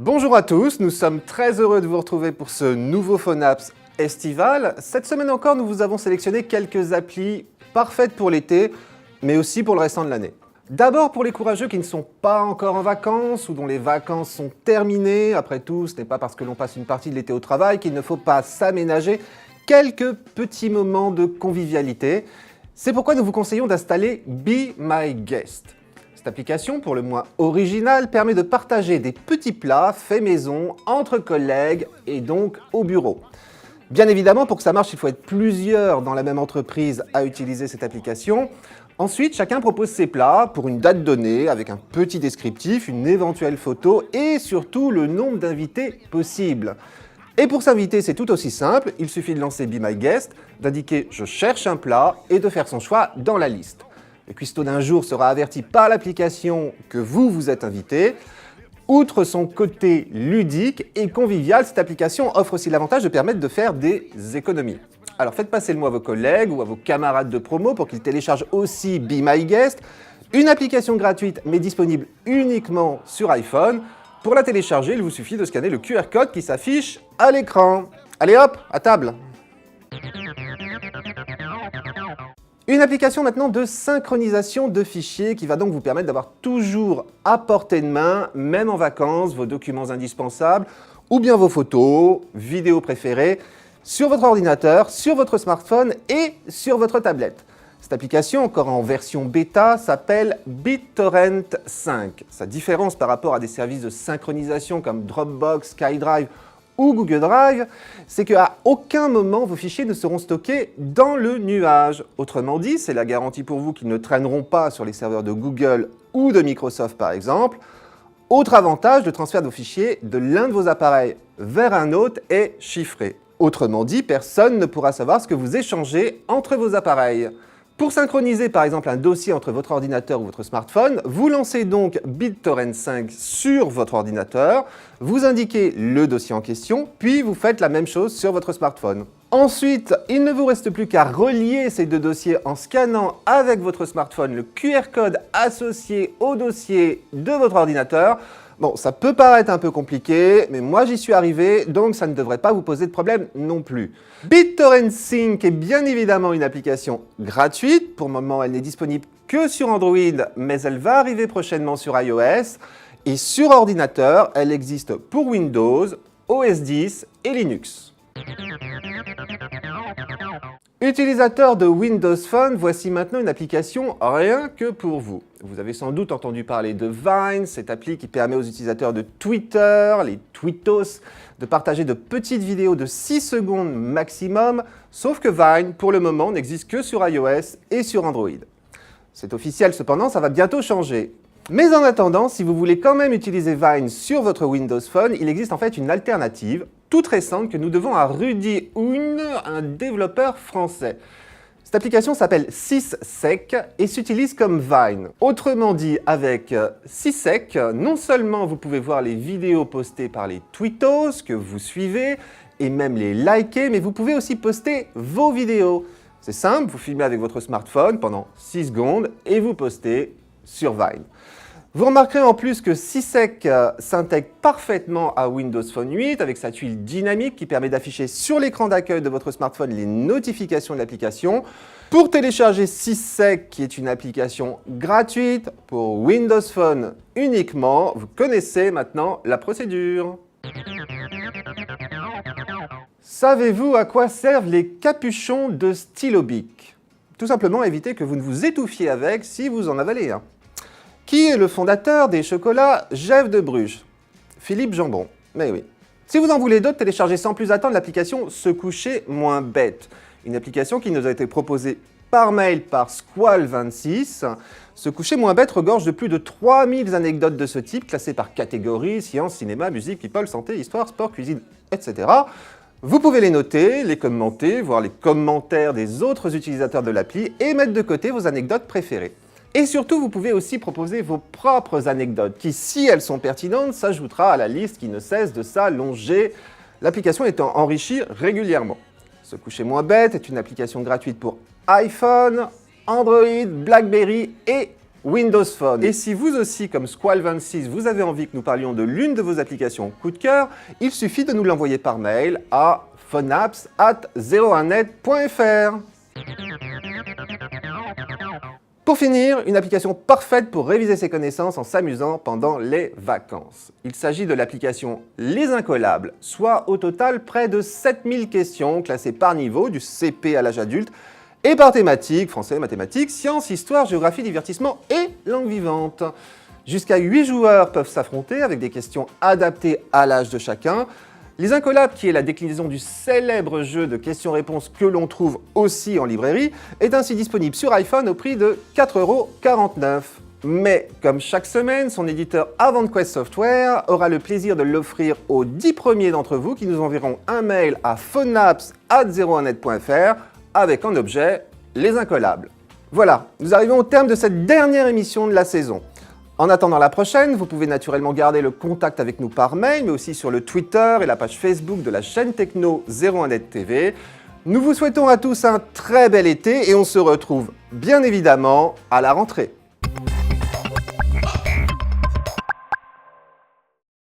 Bonjour à tous, nous sommes très heureux de vous retrouver pour ce nouveau PhoneApps estival. Cette semaine encore, nous vous avons sélectionné quelques applis parfaites pour l'été, mais aussi pour le restant de l'année. D'abord pour les courageux qui ne sont pas encore en vacances ou dont les vacances sont terminées. Après tout, ce n'est pas parce que l'on passe une partie de l'été au travail qu'il ne faut pas s'aménager quelques petits moments de convivialité. C'est pourquoi nous vous conseillons d'installer Be My Guest. Cette application, pour le moins originale, permet de partager des petits plats faits maison entre collègues et donc au bureau. Bien évidemment, pour que ça marche, il faut être plusieurs dans la même entreprise à utiliser cette application. Ensuite, chacun propose ses plats pour une date donnée, avec un petit descriptif, une éventuelle photo et surtout le nombre d'invités possible. Et pour s'inviter, c'est tout aussi simple, il suffit de lancer Be My Guest, d'indiquer « Je cherche un plat » et de faire son choix dans la liste. Le cuistot d'un jour sera averti par l'application que vous êtes invité. Outre son côté ludique et convivial, cette application offre aussi l'avantage de permettre de faire des économies. Alors faites passer le mot à vos collègues ou à vos camarades de promo pour qu'ils téléchargent aussi Be My Guest, une application gratuite mais disponible uniquement sur iPhone. Pour la télécharger, il vous suffit de scanner le QR code qui s'affiche à l'écran. Allez hop, à table! Une application maintenant de synchronisation de fichiers qui va donc vous permettre d'avoir toujours à portée de main, même en vacances, vos documents indispensables ou bien vos photos, vidéos préférées sur votre ordinateur, sur votre smartphone et sur votre tablette. Cette application, encore en version bêta, s'appelle BitTorrent 5. Sa différence par rapport à des services de synchronisation comme Dropbox, SkyDrive ou Google Drive, c'est qu'à aucun moment vos fichiers ne seront stockés dans le nuage. Autrement dit, c'est la garantie pour vous qu'ils ne traîneront pas sur les serveurs de Google ou de Microsoft par exemple. Autre avantage, le transfert de vos fichiers de l'un de vos appareils vers un autre est chiffré. Autrement dit, personne ne pourra savoir ce que vous échangez entre vos appareils. Pour synchroniser par exemple un dossier entre votre ordinateur ou votre smartphone, vous lancez donc BitTorrent 5 sur votre ordinateur, vous indiquez le dossier en question, puis vous faites la même chose sur votre smartphone. Ensuite, il ne vous reste plus qu'à relier ces deux dossiers en scannant avec votre smartphone le QR code associé au dossier de votre ordinateur. Bon, ça peut paraître un peu compliqué, mais moi j'y suis arrivé, donc ça ne devrait pas vous poser de problème non plus. BitTorrent 5 est bien évidemment une application gratuite. Pour le moment, elle n'est disponible que sur Android, mais elle va arriver prochainement sur iOS. Et sur ordinateur, elle existe pour Windows, OS X et Linux. Utilisateurs de Windows Phone, voici maintenant une application rien que pour vous. Vous avez sans doute entendu parler de Vine, cette appli qui permet aux utilisateurs de Twitter, les tweetos, de partager de petites vidéos de 6 secondes maximum, sauf que Vine, pour le moment, n'existe que sur iOS et sur Android. C'est officiel cependant, ça va bientôt changer. Mais en attendant, si vous voulez quand même utiliser Vine sur votre Windows Phone, il existe en fait une alternative toute récente que nous devons à Rudy Hoon, un développeur français. Cette application s'appelle Syssec et s'utilise comme Vine. Autrement dit, avec Syssec, non seulement vous pouvez voir les vidéos postées par les tweetos que vous suivez et même les liker, mais vous pouvez aussi poster vos vidéos. C'est simple, vous filmez avec votre smartphone pendant 6 secondes et vous postez sur Vine. Vous remarquerez en plus que Syssec s'intègre parfaitement à Windows Phone 8 avec sa tuile dynamique qui permet d'afficher sur l'écran d'accueil de votre smartphone les notifications de l'application. Pour télécharger Syssec, qui est une application gratuite pour Windows Phone uniquement, vous connaissez maintenant la procédure. Savez-vous à quoi servent les capuchons de stylo bic? Tout simplement éviter que vous ne vous étouffiez avec si vous en avalez un. Qui est le fondateur des chocolats Gève de Bruges? Philippe Jambon. Mais oui. Si vous en voulez d'autres, téléchargez sans plus attendre l'application Se coucher moins bête. Une application qui nous a été proposée par mail par Squall26. Se coucher moins bête regorge de plus de 3000 anecdotes de ce type, classées par catégorie, science, cinéma, musique, people, santé, histoire, sport, cuisine, etc. Vous pouvez les noter, les commenter, voir les commentaires des autres utilisateurs de l'appli et mettre de côté vos anecdotes préférées. Et surtout, vous pouvez aussi proposer vos propres anecdotes qui, si elles sont pertinentes, s'ajoutera à la liste qui ne cesse de s'allonger, l'application étant enrichie régulièrement. Se coucher moins bête est une application gratuite pour iPhone, Android, BlackBerry et Windows Phone. Et si vous aussi, comme Squall26, vous avez envie que nous parlions de l'une de vos applications coup de cœur, il suffit de nous l'envoyer par mail à phoneapps@01net.fr. Pour finir, une application parfaite pour réviser ses connaissances en s'amusant pendant les vacances. Il s'agit de l'application Les Incollables, soit au total près de 7000 questions classées par niveau, du CP à l'âge adulte, et par thématique, français, mathématiques, sciences, histoire, géographie, divertissement et langue vivante. Jusqu'à 8 joueurs peuvent s'affronter avec des questions adaptées à l'âge de chacun. Les Incollables, qui est la déclinaison du célèbre jeu de questions-réponses que l'on trouve aussi en librairie, est ainsi disponible sur iPhone au prix de 4,49 €. Mais, comme chaque semaine, son éditeur AvantQuest Software aura le plaisir de l'offrir aux 10 premiers d'entre vous qui nous enverront un mail à phoneapps@01net.fr avec en objet Les Incollables. Voilà, nous arrivons au terme de cette dernière émission de la saison. En attendant la prochaine, vous pouvez naturellement garder le contact avec nous par mail, mais aussi sur le Twitter et la page Facebook de la chaîne Techno 01net TV. Nous vous souhaitons à tous un très bel été et on se retrouve bien évidemment à la rentrée.